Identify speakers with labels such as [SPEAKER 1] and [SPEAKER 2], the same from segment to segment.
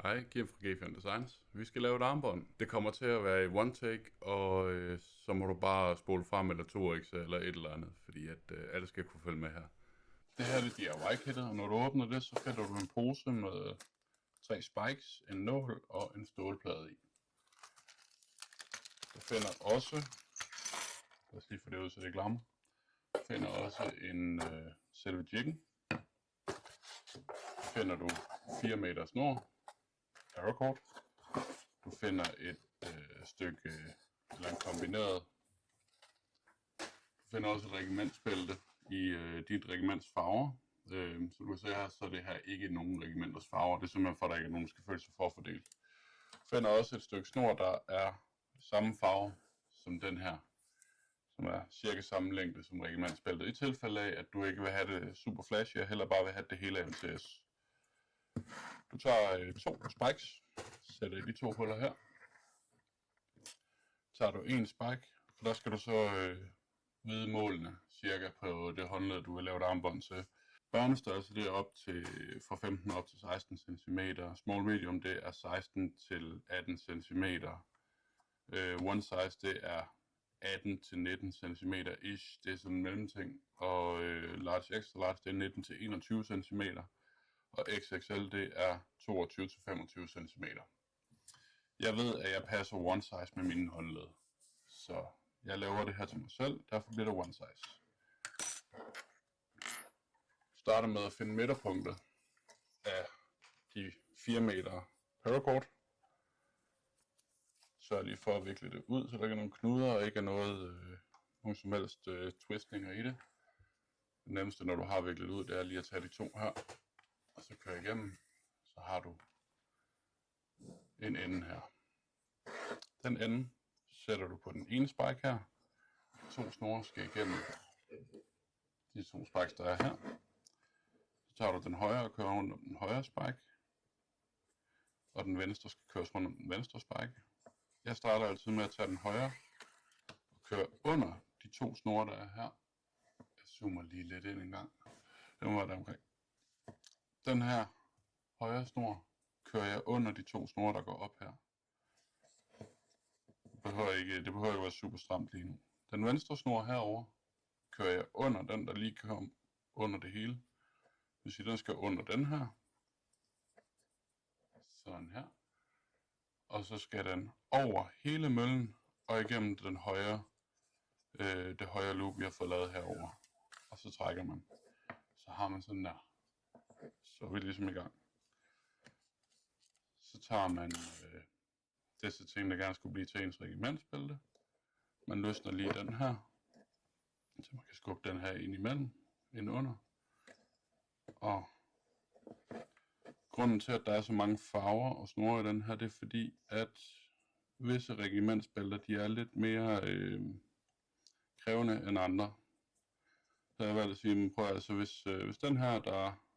[SPEAKER 1] Hej, Kim fra G5 Designs. Vi skal lave et armbånd. Det kommer til at være i one take, og så må du bare spole frem eller 2x eller et eller andet, fordi at alle skal kunne følge med her. Det her er det DIY-kittet, og når du åbner det, så finder du en pose med 3 spikes, en nål og en stålplade i. Du finder også, lad os lige få det ud, så det glammer. Du finder også en selve jiggen. Så finder du 4 meter snor, paracord. Du finder et stykke, eller en kombineret. Du finder også et regimentsbælte i dit regiments farver. Så du kan se her, så er det her ikke nogen regimenters farver. Det er simpelthen for, at der ikke er nogen, der skal føle sig forfordelt. Du finder også et stykke snor, der er samme farve som den her, som er cirka samme længde som regimentsbæltet. I tilfælde af, at du ikke vil have det super flashy, og heller bare vil have det hele af MTS. Du tager 2 spikes, sætter i de 2 huller her. Tager du en spike, for der skal du så vide målene cirka på det håndled, du vil lave et armbånd til. Børnestørrelse det er op til, fra 15 op til 16 cm. Small medium det er 16 til 18 cm. One size det er 18 til 19 cm ish. Det er sådan en mellemting. Og large extra large det er 19 til 21 cm. Og XXL det er 22 til 25 cm. Jeg ved, at jeg passer one size med mine håndled. Så jeg laver det her til mig selv, derfor bliver det one size. Starter med at finde midterpunktet af de 4 meter paracord. Sørg lige for at vikle det ud, så der ikke er nogen knuder og ikke er nogen som helst twistninger i det. Det nemmeste, når du har viklet ud, det er lige at tage de 2 her, og så køre igennem. Så har du en ende her. Den ende sætter du på den ene spike her. 2 snore skal igennem de 2 spikes, der er her. Så tager du den højre og kører rundt om den højre spike. Og den venstre skal køres rundt om den venstre spike. Jeg starter altid med at tage den højre og køre under de 2 snore, der er her. Jeg zoomer lige lidt ind en gang. Det må være der omkring. Den her højre snor kører jeg under de 2 snore, der går op her. Det behøver ikke være super stramt lige nu. Den venstre snor herover kører jeg under den, der lige kommer under det hele. Det vil sige, den skal under den her. Sådan her. Og så skal den over hele møllen og igennem den det højre loop, vi har fået lavet herover. Og så trækker man. Så har man sådan der. Så er vi ligesom i gang. Så tager man disse ting, der gerne skulle blive til ens regimentsbælte. Man løsner lige den her. Så man kan skubbe den her ind imellem, ind under. Og grunden til, at der er så mange farver og snore i den her, det er fordi, at visse regimentsbælter, de er lidt mere krævende end andre. Så jeg vil sige, prøv altså, hvis den her, der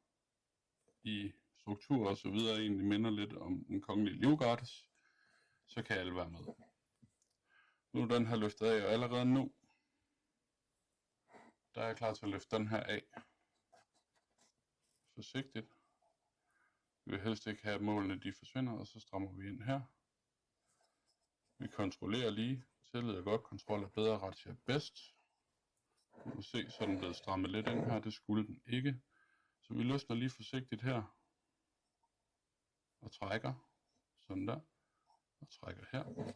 [SPEAKER 1] i struktur og så videre, egentlig minder lidt om den kongelige livgardes, så kan alle være med. Nu er den her løftet af, og allerede nu, der er jeg klar til at løfte den her af. Forsigtigt. Vi vil helst ikke have, at målene de forsvinder, og så strammer vi ind her. Vi kontrollerer lige. Tillid er godt, kontrol er bedre, ratio er bedst. Du kan se, så er den blevet strammet lidt ind her. Det skulle den ikke. Så vi løsner lige forsigtigt her. Og trækker. Sådan der. Og trækker her.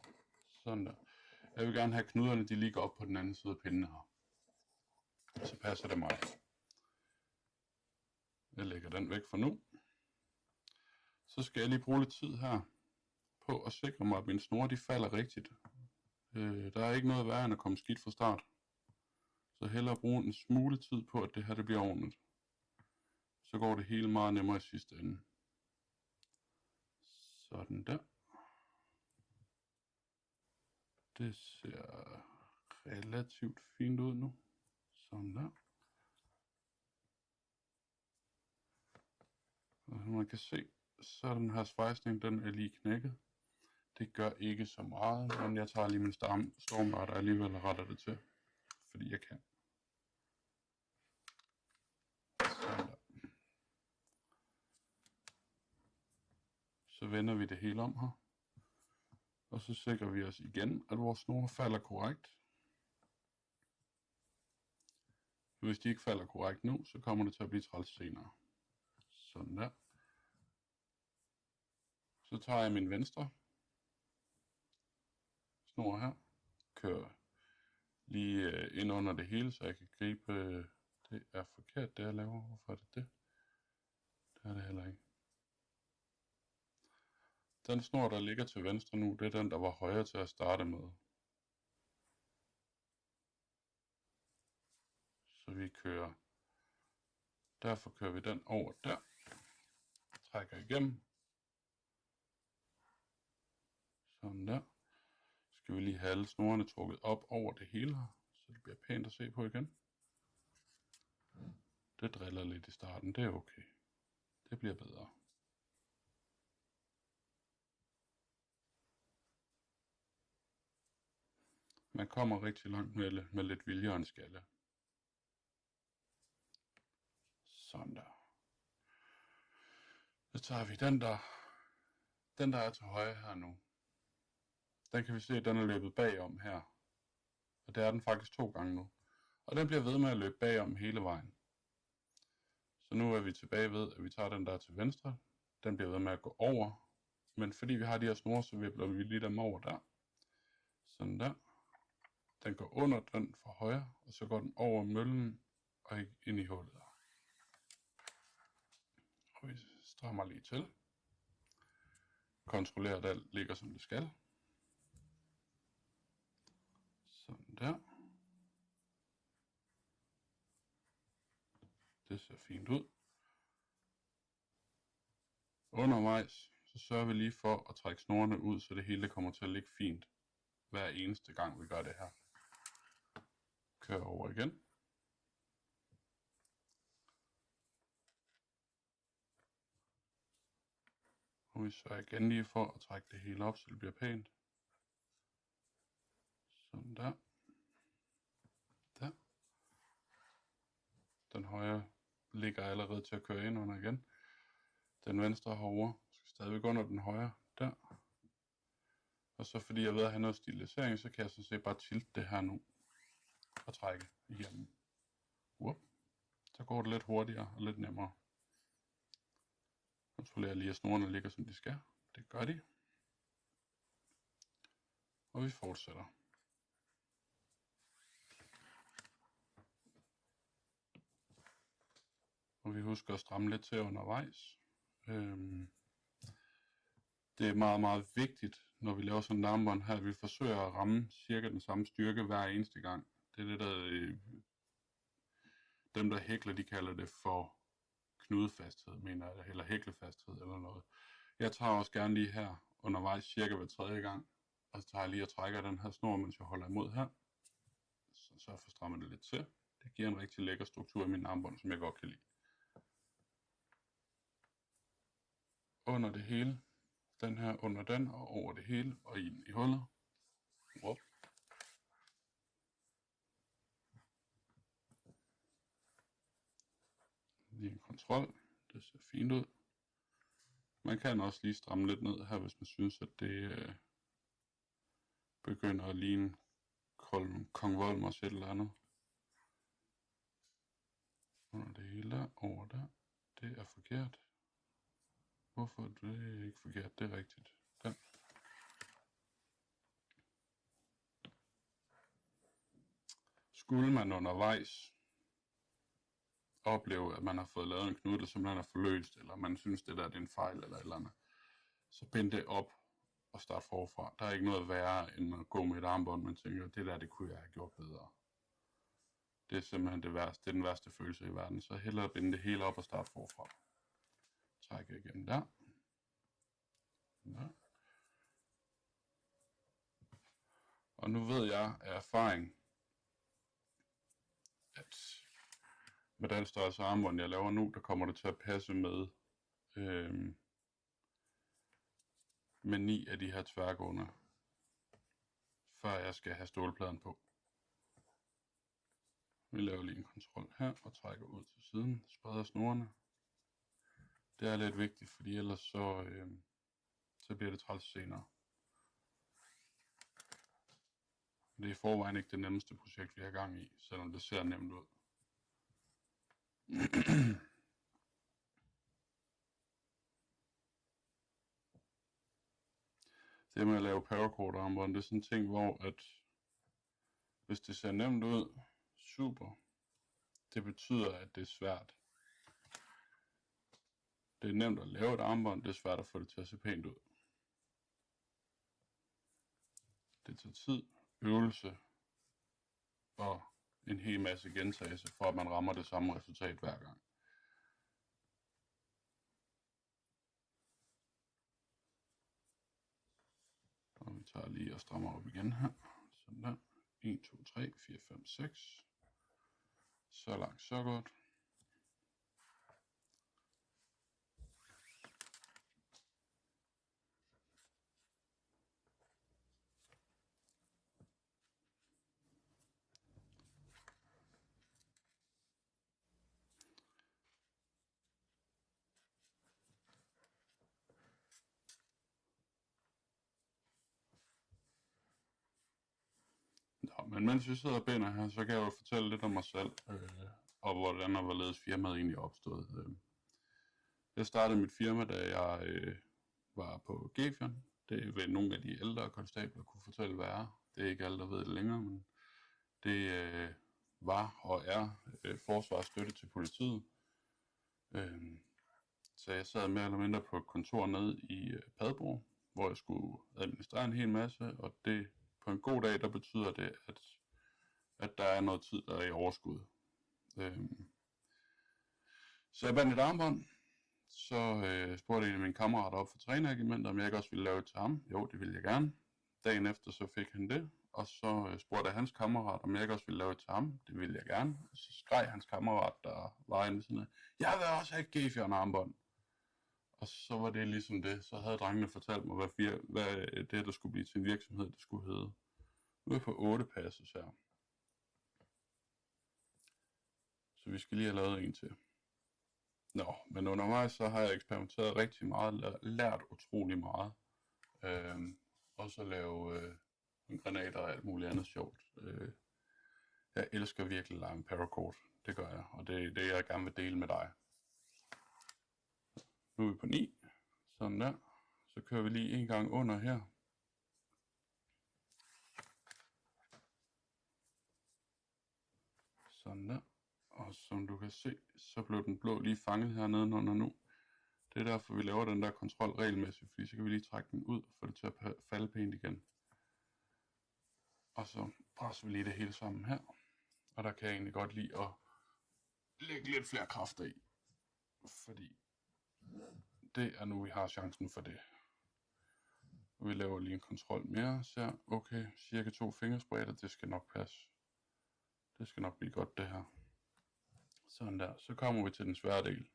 [SPEAKER 1] Sådan der. Jeg vil gerne have knuderne, de ligger op på den anden side af pinden her. Så passer det mig. Jeg lægger den væk for nu. Så skal jeg lige bruge lidt tid her på at sikre mig, at mine snore de falder rigtigt. Der er ikke noget værre end at komme skidt fra start. Så hellere bruge en smule tid på, at det her det bliver ordentligt. Så går det hele meget nemmere i sidste ende. Sådan der. Det ser relativt fint ud nu. Sådan der. Og som man kan se, så er den her svejsning, den er lige knækket. Det gør ikke så meget, men jeg tager lige min stormbar, alligevel og retter det til, fordi jeg kan. Sådan der. Så vender vi det hele om her. Og så sikrer vi os igen, at vores snore falder korrekt. Hvis de ikke falder korrekt nu, så kommer det til at blive træls senere. Sådan der. Så tager jeg min venstre snor her. Kører lige ind under det hele, så jeg kan gribe. Det er forkert, det jeg laver. Hvorfor er det det? Det er det heller ikke. Den snor, der ligger til venstre nu, det er den, der var højre til at starte med. Så vi kører. Derfor kører vi den over der. Trækker igennem. Sådan der. Så skal vi lige have alle snorene trukket op over det hele her, så det bliver pænt at se på igen. Det driller lidt i starten, det er okay. Det bliver bedre. Man kommer rigtig langt med lidt vilje og en skalle. Sådan der. Så tager vi den der er til højre her nu. Den kan vi se, at den er løbet bagom her. Og det er den faktisk 2 gange nu. Og den bliver ved med at løbe bagom hele vejen. Så nu er vi tilbage ved, at vi tager den der til venstre. Den bliver ved med at gå over. Men fordi vi har de her snore, så vipler vi lige dem over der. Sådan der. Den går under den fra højre, og så går den over møllen og ind i hullet. Og vi strammer lige til. Kontrollerer, at alt ligger som det skal. Sådan der. Det ser fint ud. Undervejs, så sørger vi lige for at trække snorene ud, så det hele kommer til at ligge fint hver eneste gang vi gør det her. Kører over igen. Og vi sørger igen lige for at trække det hele op, så det bliver pænt. Sådan der. Der. Den højre ligger allerede til at køre ind under igen. Den venstre herovre skal stadigvæk under den højre. Der. Og så fordi jeg ved at have noget stilisering, så kan jeg sådan set bare tilte det her nu. Og trække igennem. Så går det lidt hurtigere og lidt nemmere. Kontrollerer lige, at snorene ligger som de skal. Det gør de. Og vi fortsætter. Og vi husker at stramme lidt til undervejs. Det er meget, meget vigtigt, når vi laver sådan en armbånd her, at vi forsøger at ramme cirka den samme styrke hver eneste gang. Det er det, der dem, der hækler, de kalder det for knudefasthed, mener jeg, eller hæklefasthed eller noget. Jeg tager også gerne lige her undervejs cirka hver 3. gang, og så tager jeg lige og trækker den her snor, mens jeg holder imod her. Så jeg får strammet det lidt til. Det giver en rigtig lækker struktur i min armbånd, som jeg godt kan lide. Under det hele, den her under den, og over det hele, og ind i hullet. Lige en kontrol. Det ser fint ud. Man kan også lige stramme lidt ned her, hvis man synes, at det begynder at ligne Kong Volmers et eller andet. Under det hele der, over der. Det er forkert. Hvorfor er det ikke forkert? Det er rigtigt. Der. Skulle man undervejs opleve, at man har fået lavet en knude, der simpelthen er forløst, eller man synes, det der er en fejl eller et eller andet, så bind det op og start forfra. Der er ikke noget værre, end at gå med et armbånd, man tænker, det der, det kunne jeg have gjort bedre. Det er simpelthen det værste. Det er den værste følelse i verden. Så hellere binde det hele op og starte forfra. Trækker igen der. Der. Og nu ved jeg af erfaring, at med den størrelse armbånd, jeg laver nu, der kommer det til at passe med 9 af de her tværgående, før jeg skal have stålpladen på. Vi laver lige en kontrol her og trækker ud til siden, spreder snorene. Det er lidt vigtigt, fordi ellers så bliver det træls senere. Det er i forvejen ikke det nemmeste projekt, vi har gang i, selvom det ser nemt ud. Det med at lave paracord-armbånd, det er sådan en ting, hvor at hvis det ser nemt ud, super. Det betyder, at det er svært. Det er nemt at lave et armbånd, det er svært at få det til at se pænt ud. Det tager tid, øvelse og en hel masse gentagelse, for at man rammer det samme resultat hver gang. Og vi tager lige og strammer op igen her. Sådan der. 1, 2, 3, 4, 5, 6. Så langt, så godt. Nå, men mens vi sidder og binder her, så kan jeg jo fortælle lidt om mig selv, og hvordan og hvorledes firmaet egentlig er opstået. Jeg startede mit firma, da jeg var på Gefion. Det vil nogle af de ældre konstabler kunne fortælle, hvad er. Det er ikke alle, der ved det længere, men det var og er forsvarsstøtte til politiet. Så jeg sad mere eller mindre på et kontor nede i Padborg, hvor jeg skulle administrere en hel masse, og det på en god dag, der betyder det, at der er noget tid, der er i overskud. Så jeg bandt et armbånd, så spurgte en af mine kammerater op for trænerregimenter, om jeg ikke også ville lave det til ham. Jo, det ville jeg gerne. Dagen efter så fik han det, og så spurgte hans kammerat, om jeg ikke også ville lave det til ham. Det ville jeg gerne. Og så skreg hans kammerat, der var inde sådan noget, jeg vil også have et Gefion armbånd. Og så var det ligesom det. Så havde drengene fortalt mig, hvad det der skulle blive til en virksomhed, det skulle hedde. Nu er jeg på 8 passes her. Så vi skal lige have lavet en til. Nå, men undervejs så har jeg eksperimenteret rigtig meget, lært utrolig meget. Også at lave granater og alt muligt andet sjovt. Jeg elsker virkelig at lege en paracord. Det gør jeg, og det er det, jeg gerne vil dele med dig. Nu er vi på 9. Sådan der. Så kører vi lige en gang under her. Sådan der. Og som du kan se, så blev den blå lige fanget hernede under nu. Det er derfor, vi laver den der kontrol regelmæssigt, fordi så kan vi lige trække den ud og få det til at falde pænt igen. Og så presser vi lige det hele sammen her. Og der kan jeg egentlig godt lide at lægge lidt flere kræfter i. Fordi det er nu, vi har chancen for det. Vi laver lige en kontrol mere. Så okay, cirka 2 fingerspretter, det skal nok passe. Det skal nok blive godt det her. Sådan der. Så kommer vi til den svære del.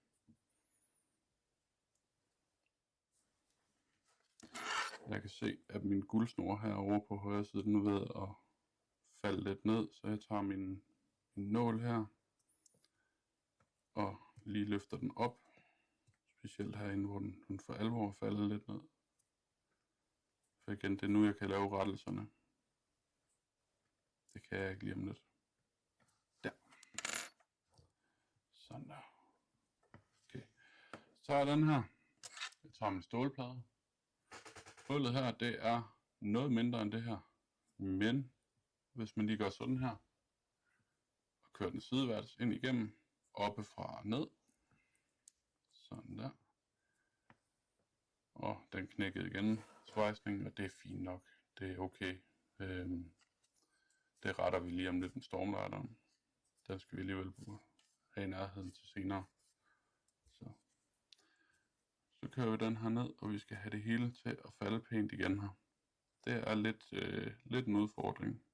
[SPEAKER 1] Jeg kan se, at min guldsnor herovre på højre side, den er ved at falde lidt ned. Så jeg tager min nål her. Og lige løfter den op. Specielt herinde, hvor den for alvor falder lidt ned. For igen, det er nu, jeg kan lave rettelserne. Det kan jeg ikke lige om lidt. Der. Sådan der. Okay. Så tager jeg den her. Jeg tager min stålplade. Hullet her, det er noget mindre end det her. Men hvis man lige gør sådan her, og kører den sideværts ind igennem, oppefra og ned. Sådan der. Og den knækkede igen, svejsning, og det er fint nok. Det er okay. Det retter vi lige om lidt med stormlighteren. Den skal vi alligevel have i nærheden til senere. Så kører vi den her ned, og vi skal have det hele til at falde pænt igen her. Det er lidt en udfordring.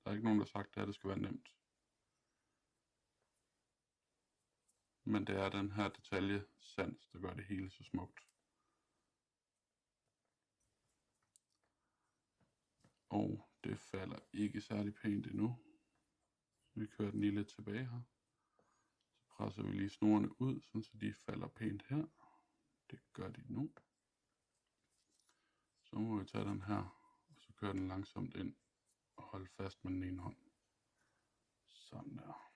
[SPEAKER 1] Der er ikke nogen, der har sagt, at det skal være nemt. Men det er den her detaljesans, der gør det hele så smukt. Og det falder ikke særlig pænt endnu. Så vi kører den lige lidt tilbage her. Så presser vi lige snorene ud, så de falder pænt her. Det gør de nu. må vi tage den her, og så kører den langsomt ind og holde fast med den ene hånd. Sådan der.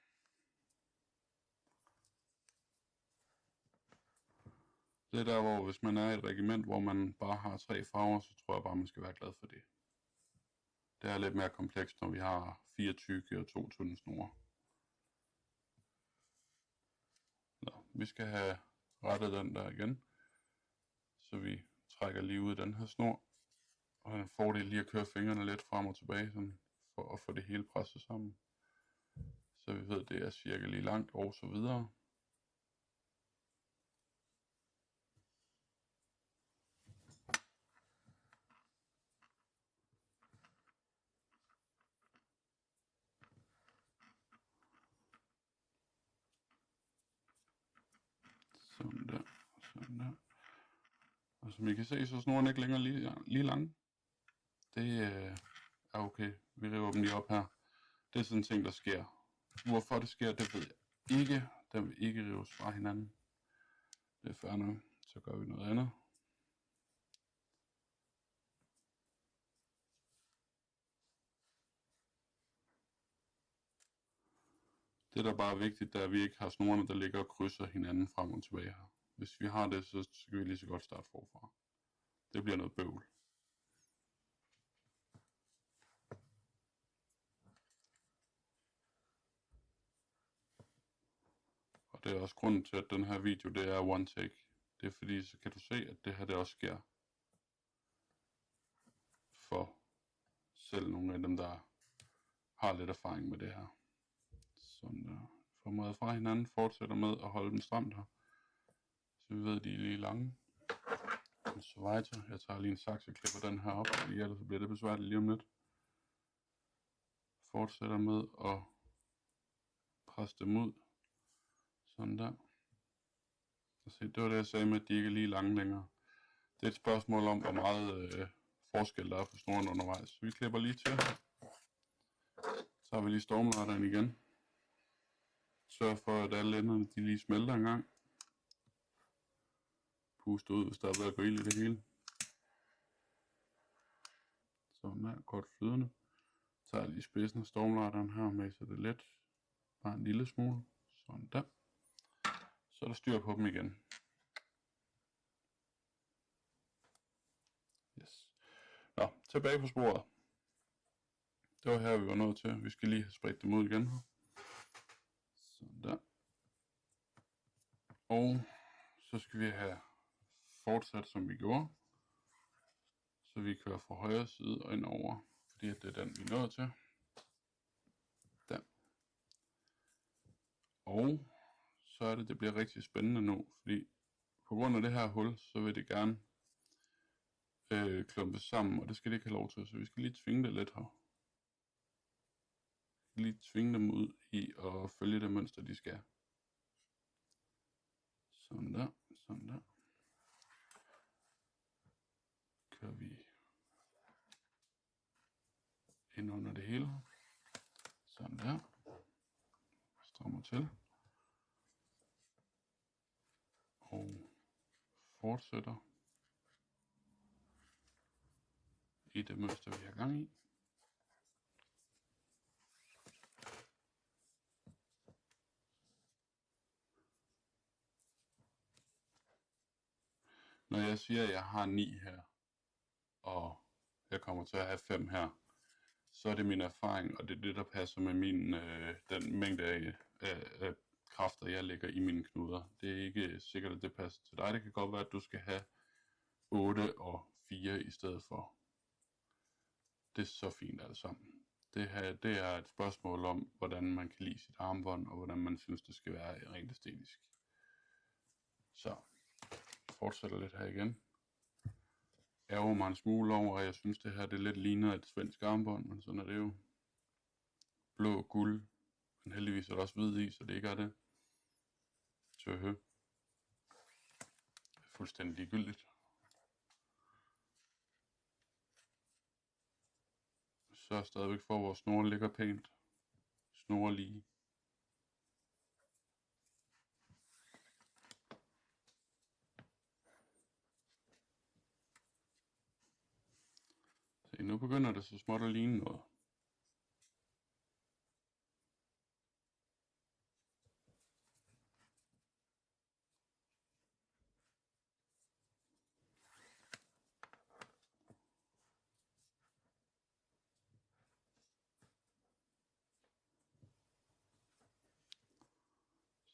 [SPEAKER 1] Det er der, hvor hvis man er i et regiment, hvor man bare har 3 farver, så tror jeg bare, man skal være glad for det. Det er lidt mere komplekst, når vi har 4 tykke og 2 tynde snore. Nå, vi skal have rettet den der igen, så vi trækker lige ud den her snor. Og en fordel lige at køre fingrene lidt frem og tilbage, sådan, for at få det hele presset sammen. Så vi ved, det er cirka lige langt og så videre. Sådan der, sådan der. Og som I kan se, så er snoren ikke længere lige lang. Det er okay. Vi river dem lige op her. Det er sådan en ting, der sker. Hvorfor det sker, det ved jeg ikke. Den vil ikke rives fra hinanden. Det er fair nok. Så gør vi noget andet. Det, der bare er vigtigt, det er, at vi ikke har snorene, der ligger og krydser hinanden frem og tilbage her. Hvis vi har det, så skal vi lige så godt starte forfra. Det bliver noget bøvl. Og det er også grunden til, at den her video, det er one take. Det er fordi, så kan du se, at det her det også sker for selv nogle af dem, der har lidt erfaring med det her. Sådan der. Får fra hinanden, fortsætter med at holde dem stramt her. Så vi ved, at de er lige lange. Så weiter. Jeg tager lige en saks og klipper den her op, fordi ellers bliver det besværligt lige om lidt. Fortsætter med at presse dem ud. Sådan der. Og se, det var det, jeg sagde med, at de ikke er lige lange længere. Det er et spørgsmål om, hvor meget forskel der er på snoren undervejs. Så vi klipper lige til. Så har vi lige stormraderen igen. Sørg for, at alle enderne de lige smelter en gang. Puste ud, hvis der er ved at gå ild i det hele. Sådan der, godt flydende. Tager lige spidsen af stormraderen her med, så det er let. Bare en lille smule. Sådan der. Så er der styr på dem igen. Yes. Nå, tilbage på sporet. Det var her, vi var nået til. Vi skal lige have spredt dem ud igen her. Sådan der. Og så skal vi have fortsat, som vi gjorde. Så vi kører fra højre side og ind over, fordi det er den, vi er nået til. Der. Og så er det bliver rigtig spændende nu, fordi på grund af det her hul, så vil det gerne klumpes sammen, og det skal det ikke have lov til, så vi skal lige tvinge det lidt her. Lige tvinge dem ud i at følge det mønster, de skal. Sådan der, sådan der. Kører vi ind under det hele. Sådan der. Strammer til. Og fortsætter i det mønster, vi har gang i. Når jeg siger, at jeg har 9 her, og jeg kommer til at have 5 her, så er det min erfaring, og det er det, der passer med den mængde af kræfter, jeg lægger i mine knuder. Det er ikke sikkert, at det passer til dig. Det kan godt være, at du skal have 8 og 4 i stedet for. Det er så fint alt sammen. Det er et spørgsmål om, hvordan man kan lide sit armbånd, og hvordan man synes, det skal være rent æstetisk. Så fortsætter lidt her igen. Ærger mig en smule over, at jeg synes, det her det lidt ligner et svensk armbånd, men sådan er det jo. Blå, guld, men heldigvis er der også hvid i, så det ikke er det. Tøhø. Det er fuldstændig ligegyldigt. Så stadigvæk for, at vores snore ligger pænt. Snore lige. Okay, nu begynder det så småt at ligne noget.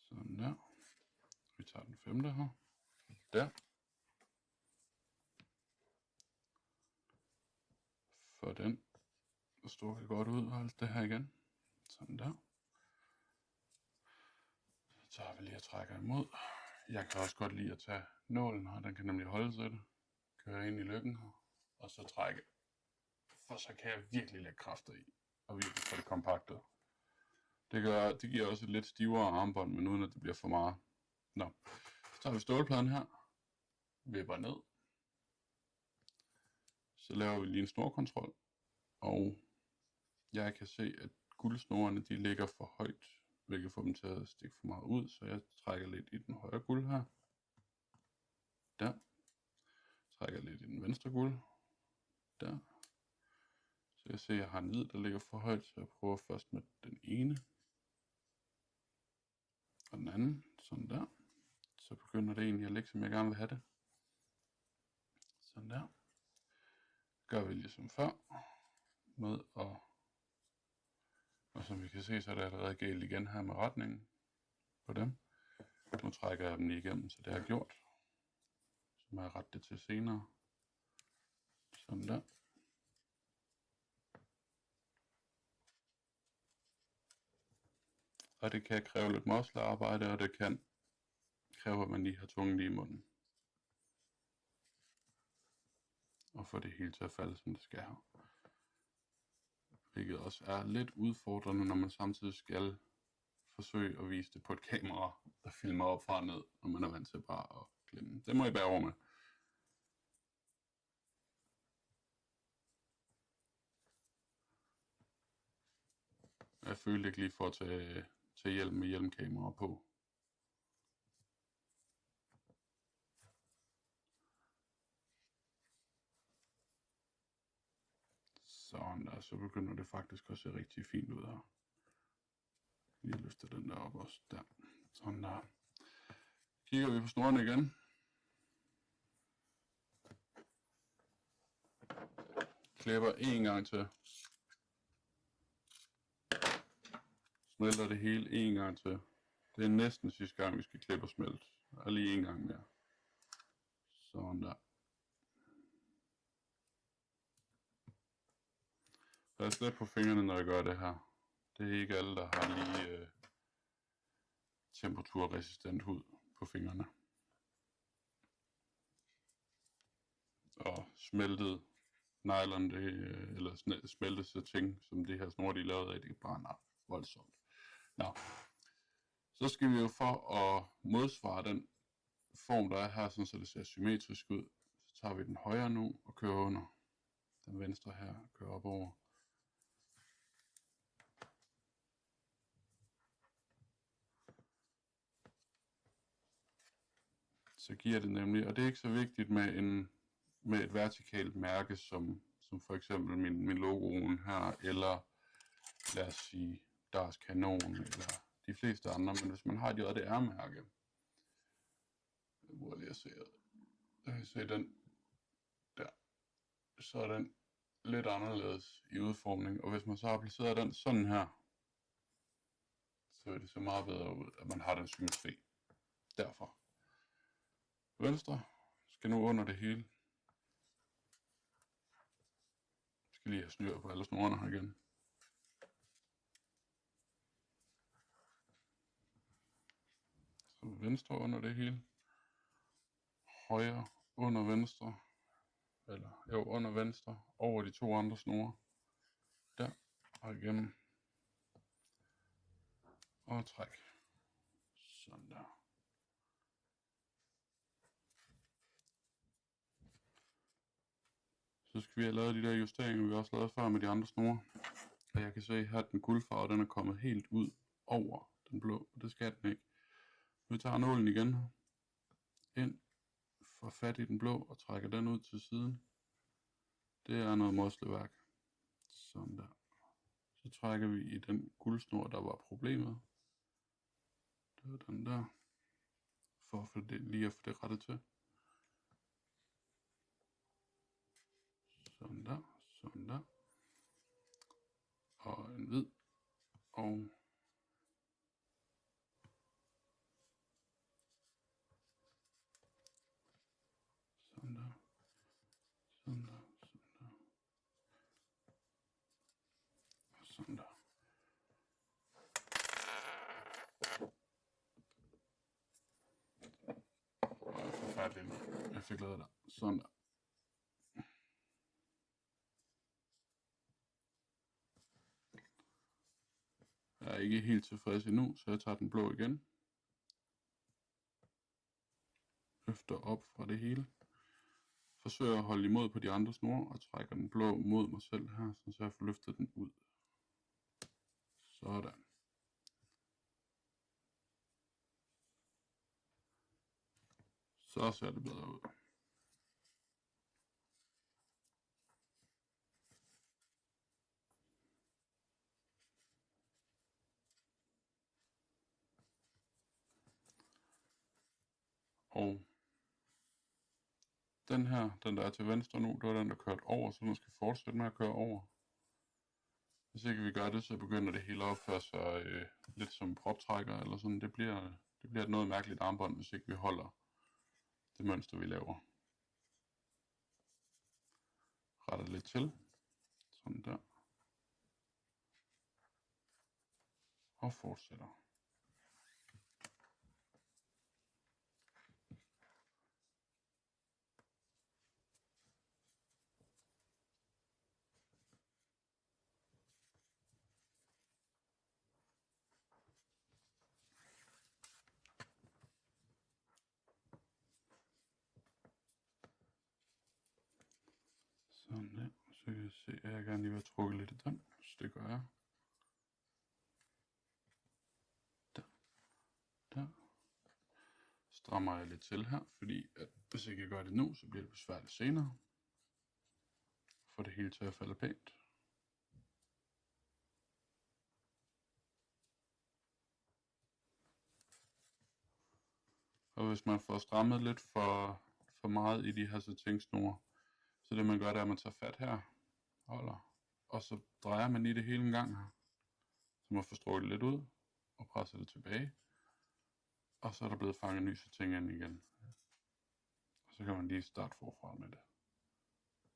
[SPEAKER 1] Sådan der. Vi tager den 5. her. Der. For den står det godt ud og alt det her igen. Sådan der. Så tager vi lige og trækker imod. Jeg kan også godt lide at tage nålen her, den kan nemlig holde til det. Køre ind i lykken her, og så trække. For så kan jeg virkelig lægge kræfter i, og virkelig få det kompaktet. Det giver også et lidt stivere armbånd, men uden at det bliver for meget. Nå, så tager vi stålpladen her, vipper ned. Så laver vi lige en snorkontrol, og jeg kan se, at guldsnorene de ligger for højt, hvilket får dem til at stikke for meget ud, så jeg trækker lidt i den højre guld her. Der. Trækker lidt i den venstre guld. Der. Så jeg ser, at jeg har en hvid, der ligger for højt, så jeg prøver først med den ene. Og den anden, sådan der. Så begynder det egentlig at ligge, som jeg gerne vil have det. Sådan der. Gør vi ligesom før. Med og som vi kan se, så er det allerede galt igen her med retningen på dem. Nu trækker jeg dem lige igennem, så det har jeg gjort. Så må jeg rette det til senere. Sådan der. Og det kan kræve lidt muskelarbejde, og det kan kræve, at man lige har tungen lige i munden. Og få det hele til at falde, som det skal her. Hvilket også er lidt udfordrende, når man samtidig skal forsøge at vise det på et kamera, der filmer op fra og ned, når man er vant til bare at glemme. Det må I bære over med. Jeg følte ikke lige for at tage hjelm med hjelmkamera på. Sådan der, så begynder det faktisk at se rigtig fint ud her. Lige løfter den der op også, der. Sådan der. Kigger vi på snoren igen. Klipper en gang til. Smelter det hele en gang til. Det er næsten sidste gang, vi skal klippe og smelte. Og lige en gang mere. Sådan der. Pas lidt på fingrene, når jeg gør det her. Det er ikke alle, der har lige temperaturresistent hud på fingrene. Og smeltet nylon, eller smeltet satin, som det her snor, de lavede af, det brænder voldsomt. Nå. Så skal vi jo for at modsvare den form, der er her, sådan, så det ser symmetrisk ud. Så tager vi den højre nu og kører under. Den venstre her kører op over. Så giver det nemlig, og det er ikke så vigtigt med et vertikalt mærke, som for eksempel min logoen her, eller lad os sige Dars Kanon, eller de fleste andre, men hvis man har et JDR-mærke, hvor jeg ser den der, så er den lidt anderledes i udformning, og hvis man så applicerer den sådan her, så vil det se meget bedre ud, at man har den symmetri. Derfor. Venstre skal nu under det hele. Jeg skal lige have styr på alle snorene her igen. Så venstre under det hele. Højre under venstre. Eller jo, under venstre. Over de to andre snore. Der og igennem. Og træk. Sådan der. Så skal vi have lavet de der justeringer, vi også lavede før med de andre snore. Og jeg kan se her, at den guldfarve, den er kommet helt ud over den blå, og det skal den ikke. Vi tager nålen igen her. Ind, får fat i den blå og trækker den ud til siden. Det er noget mossleværk. Sådan der. Så trækker vi i den guldsnor, der var problemet. Det var den der. For at få det, lige at få det rettet til. Sådan der. Sådan der. Og en hvid. Og sådan der. Sådan der. Sådan der. Og sådan der. Forfærdeligt. Jeg fik lavet der. Sådan der. Jeg er ikke helt tilfreds endnu, så jeg tager den blå igen. Løfter op fra det hele. Forsøger at holde imod på de andre snore og trækker den blå mod mig selv her, så jeg får løftet den ud. Sådan. Så ser det bedre ud. Og den her, den der er til venstre nu, det var den, der kørte over, så den skal fortsætte med at køre over. Hvis ikke vi gør det, så begynder det hele at opføre sig lidt som proptrækker eller sådan. Det bliver et noget mærkeligt armbånd, hvis ikke vi holder det mønster, vi laver. Retter lidt til. Sådan der. Og fortsætter. Sådan der. Så kan jeg se, at jeg gerne lige vil have trukket lidt i den. Så det gør jeg. Der. Der. Strammer jeg lidt til her, fordi at hvis ikke jeg gør det nu, så bliver det besværligt senere. Få det hele til at falde pænt. Og hvis man får strammet lidt for meget i de her satingsnore, så det man gør, det er, at man tager fat her, holder, og så drejer man i det hele en gang her. Så man får strukket lidt ud, og presser det tilbage. Og så er der blevet fanget ny satin ind igen. Og så kan man lige starte forfra med det.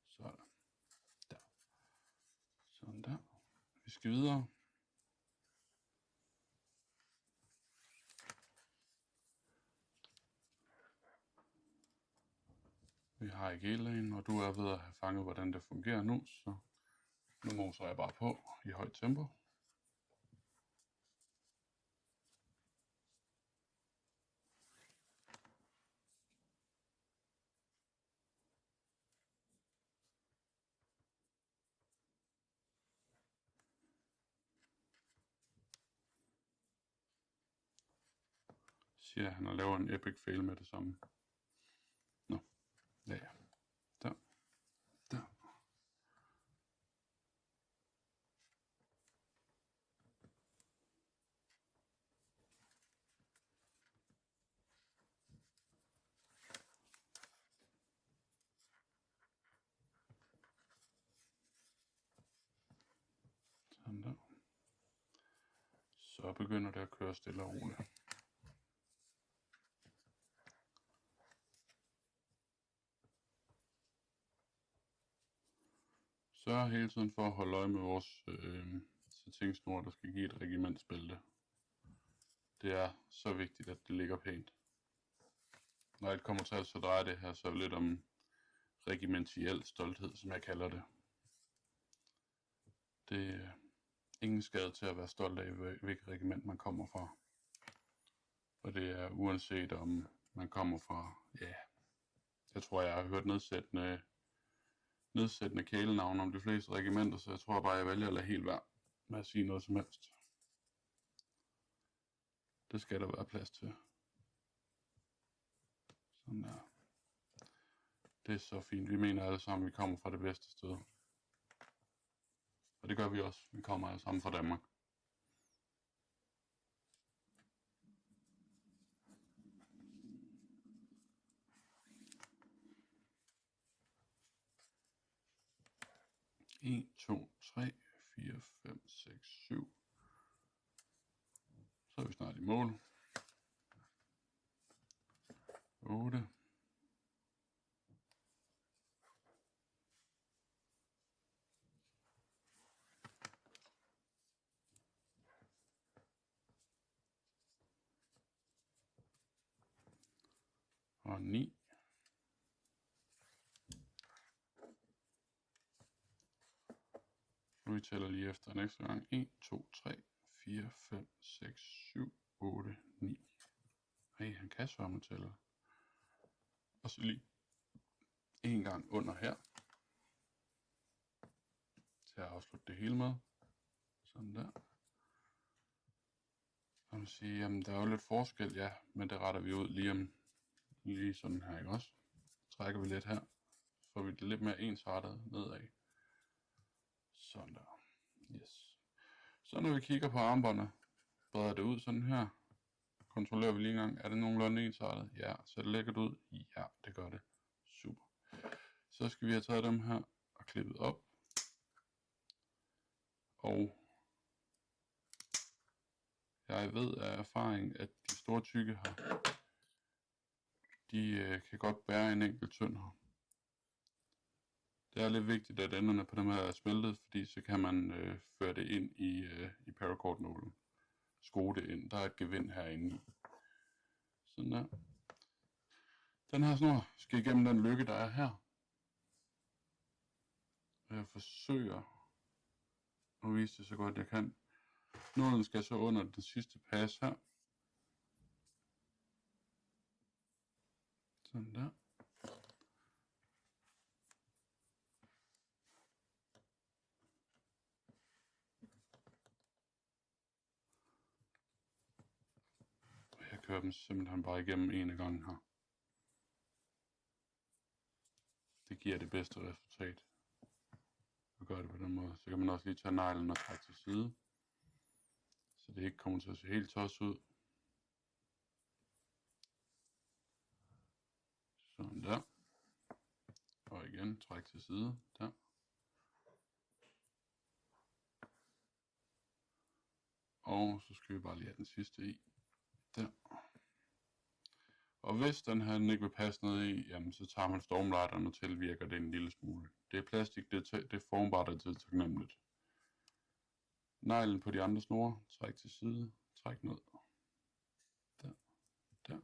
[SPEAKER 1] Sådan. Der. Sådan der. Vi skal videre. Vi har ikke el, og du er ved at have fanget, hvordan det fungerer nu, så nu moser jeg bare på i højt tempo. Siger han og laver en epic fail med det samme. Nå, ja. Der. Der. Sådan der. Så begynder det at køre stille og roligt. Sørg hele tiden for at holde øje med vores satingsnor, der skal give et regimentsbælte. Det er så vigtigt, at det ligger pænt. Når jeg kommer til at så drejer det her så lidt om regimentiel stolthed, som jeg kalder det. Det er ingen skade til at være stolt af, hvilket regiment man kommer fra. Og det er uanset om man kommer fra, ja, jeg tror jeg har hørt nedsættende kælenavn om de fleste regimenter, så jeg tror bare jeg vælger at lade helt være med at sige noget som helst. Det skal der være plads til. Sådan der. Det er så fint. Vi mener alle sammen, at vi kommer fra det bedste sted. Og det gør vi også. Vi kommer alle sammen fra Danmark. En, to, tre, 4, 5, 6, 7. Så er vi snart i mål. 8. Og 9. Nu vi tæller lige efter en ekstra gang. 1, 2, 3, 4, 5, 6, 7, 8, 9. Hey, han kan sørme tælle. Og så lige en gang under her. Til at afslutte det hele med. Sådan der. Og man siger, jamen der er jo lidt forskel, ja, men det retter vi ud lige sådan her, ikke også? Så trækker vi lidt her, så får vi det lidt mere ensartet nedad. Sådan der. Yes. Så når vi kigger på armbåndet, breder det ud sådan her. Kontrollerer vi lige en gang, er det nogenlunde ensartet? Ja. Ser det lækkert ud? Ja, det gør det. Super. Så skal vi have taget dem her og klippet op. Og jeg ved af erfaring, at de store tykke her, de kan godt bære en enkelt tynd her. Det er lidt vigtigt, at enderne på dem her er smeltet, fordi så kan man føre det ind i paracord-nålen. Skrue det ind. Der er et gevind herinde i. Sådan der. Den her snor skal igennem den lykke, der er her. Jeg forsøger at vise det så godt jeg kan. Nålen skal så under den sidste pas her. Sådan der. Jeg kører dem simpelthen bare igennem en gang her. Det giver det bedste resultat. Og gør det på den måde. Så kan man også lige tage neglen og trække til side. Så det ikke kommer til at se helt tosset ud. Sådan der. Og igen træk til side. Der. Og så skal vi bare lige have den sidste i. Der. Og hvis den her ikke vil passe ned i, jamen så tager man stormlighteren og tilvirker det en lille smule. Det er plastik, det er formbart og det er taknemmeligt. Neglen på de andre snore, træk til side, træk ned. Der, der.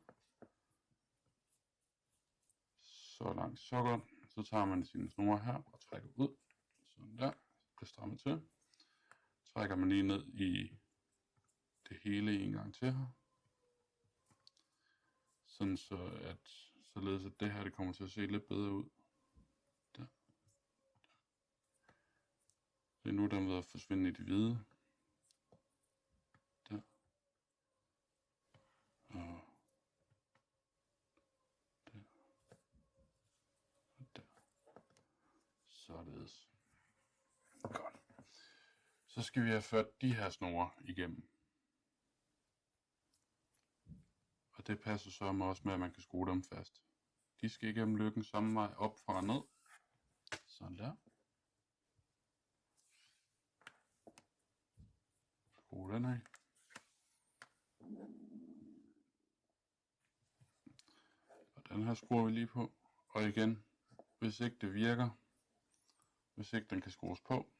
[SPEAKER 1] Så langt, så godt. Så tager man sine snore her og trækker ud. Sådan der, det strammer til. Trækker man lige ned i det hele en gang til her. Sådan således at det her det kommer til at se lidt bedre ud. Der. Det er nu den ved at forsvinde i det hvide. Der. Og der. Og der. Således. Godt. Så skal vi have ført de her snore igennem. Og det passer så også med, at man kan skrue dem fast. De skal igennem lykken samme vej op fra og ned. Sådan der. Skrue den af. Og den her skruer vi lige på. Og igen, hvis ikke det virker, hvis ikke den kan skrues på,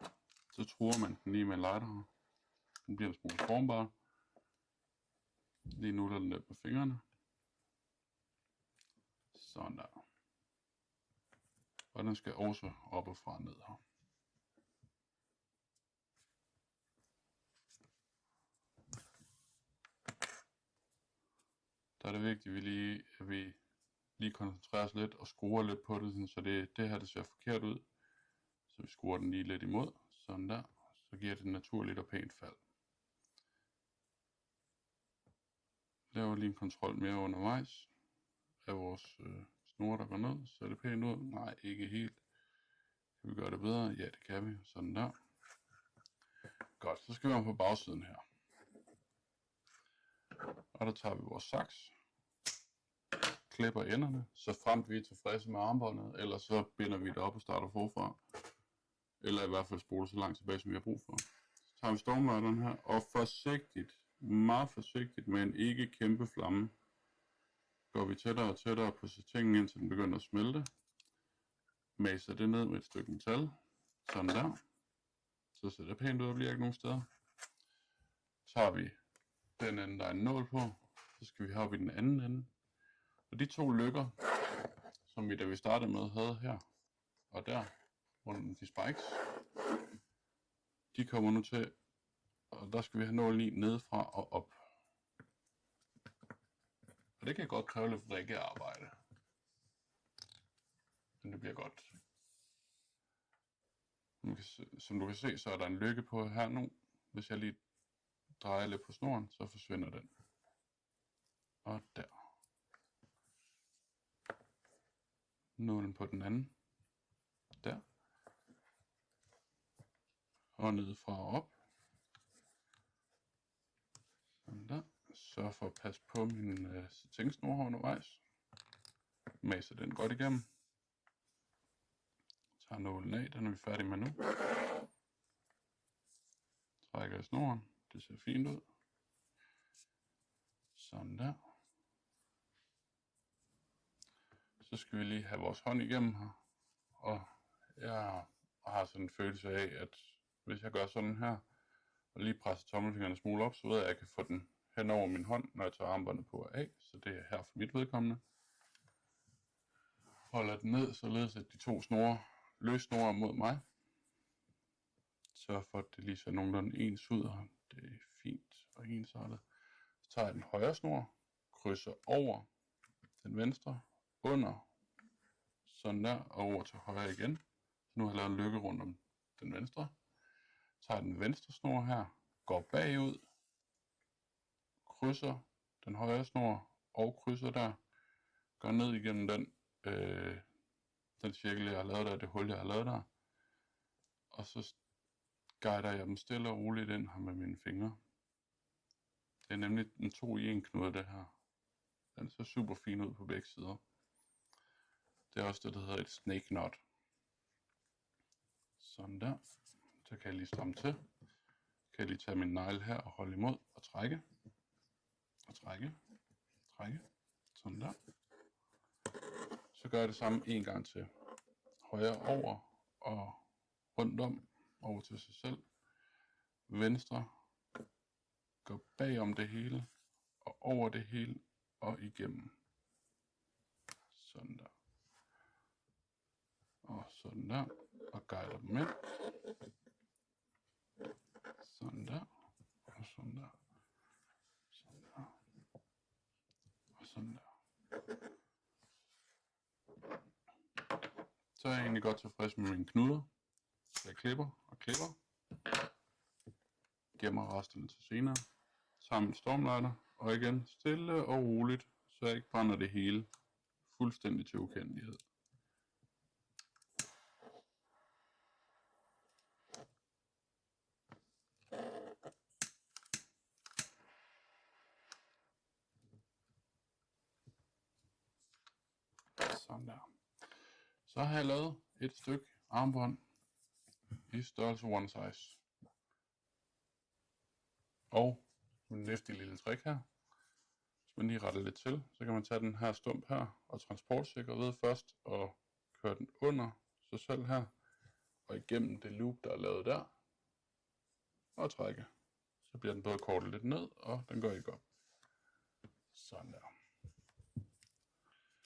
[SPEAKER 1] så truer man den lige med en lighter. Den bliver en smule formbar. Lige nu der den lidt på fingrene. Sådan der. Og den skal også op og fra ned her. Der er det vigtigt, at vi lige koncentrerer os lidt og skruer lidt på det, så det her det ser forkert ud. Så vi skruer den lige lidt imod, sådan der. Så giver det naturligt og pænt fald. Laver lige en kontrol mere undervejs af vores snore, der går ned. Ser det pænt ud? Nej, ikke helt. Kan vi gøre det bedre? Ja, det kan vi. Sådan der. Godt, så skal vi om på bagsiden her. Og der tager vi vores saks. Klipper enderne, så fremt vi er tilfredse med armbåndet, eller så binder vi det op og starter forfra. Eller i hvert fald spoler så langt tilbage, som vi har brug for. Så tager vi stormlighteren her, og forsigtigt, meget forsigtigt med en ikke kæmpe flamme, går vi tættere og tættere på sætningen, indtil den begynder at smelte. Maser det ned med et stykke metal, sådan der. Så ser det pænt ud, og bliver ikke nogen steder. Tager vi den ende, der er en nål på, så skal vi have op i den anden ende. Og de to lykker, som vi da vi startede med havde her og der, rundt om de spikes, de kommer nu til, og der skal vi have nålen i nedefra og op. Og det kan godt kræve lidt vrikkearbejde, men det bliver godt. Som du kan se, så er der en lykke på her nu. Hvis jeg lige drejer lidt på snoren, så forsvinder den. Og der. Nålen på den anden. Der. Og nedefra og op. Sådan der. Sørg for at passe på min sætningssnor undervejs. Maser den godt igennem. Tager nålen af, den er vi færdige med nu. Trækker i snoren. Det ser fint ud. Sådan der. Så skal vi lige have vores hånd igennem her. Og jeg har sådan en følelse af, at hvis jeg gør sådan her, og lige presser tommelfingrene en smule op, så ved jeg, at jeg kan få den hen over min hånd, når jeg tager armbåndet på og af. Så det er her for mit vedkommende. Holder den ned, således at de to snore, løssnore mod mig. Sørg for, at det lige ser nogenlunde ens ud, og det er fint og ensartet. Så tager jeg den højre snor, krydser over den venstre, under, sådan der, og over til højre igen. Så nu har jeg lavet en lykke rundt om den venstre. Tager den venstre snor her, går bagud, krydser den højre snor og krydser der, går ned igennem den cirkel, jeg har lavet der, det hul, jeg har lavet der. Og så guider jeg dem stille og roligt ind her med mine fingre. Det er nemlig en 2-i-1 knude, det her. Den ser super fin ud på begge sider. Det er også det, der hedder et snake knot. Sådan der. Så kan jeg lige stramme til. Kan jeg lige tage min negle her og holde imod og trække. Og trække. Trække. Sådan der. Så gør jeg det samme en gang til. Højre over og rundt om. Over til sig selv. Venstre. Går bagom det hele. Og over det hele. Og igennem. Sådan der. Og sådan der. Og guider dem ind. Sådan der. Og sådan der. Sådan der. Og sådan der. Så er jeg egentlig godt tilfreds med mine knuder. Så jeg klipper og klipper. Gemmer resterne til senere. Tager min stormlighter. Og igen stille og roligt, så jeg ikke brænder det hele fuldstændig til ukendelighed. Sådan der. Så har jeg lavet et stykke armbånd i størrelse one size. Og en nifty lille trick her. Hvis man lige retter lidt til, så kan man tage den her stump her og transportsikre ved først og køre den under sig selv her og igennem det loop, der er lavet der og trække. Så bliver den både kortet lidt ned, og den går ikke op. Sådan der.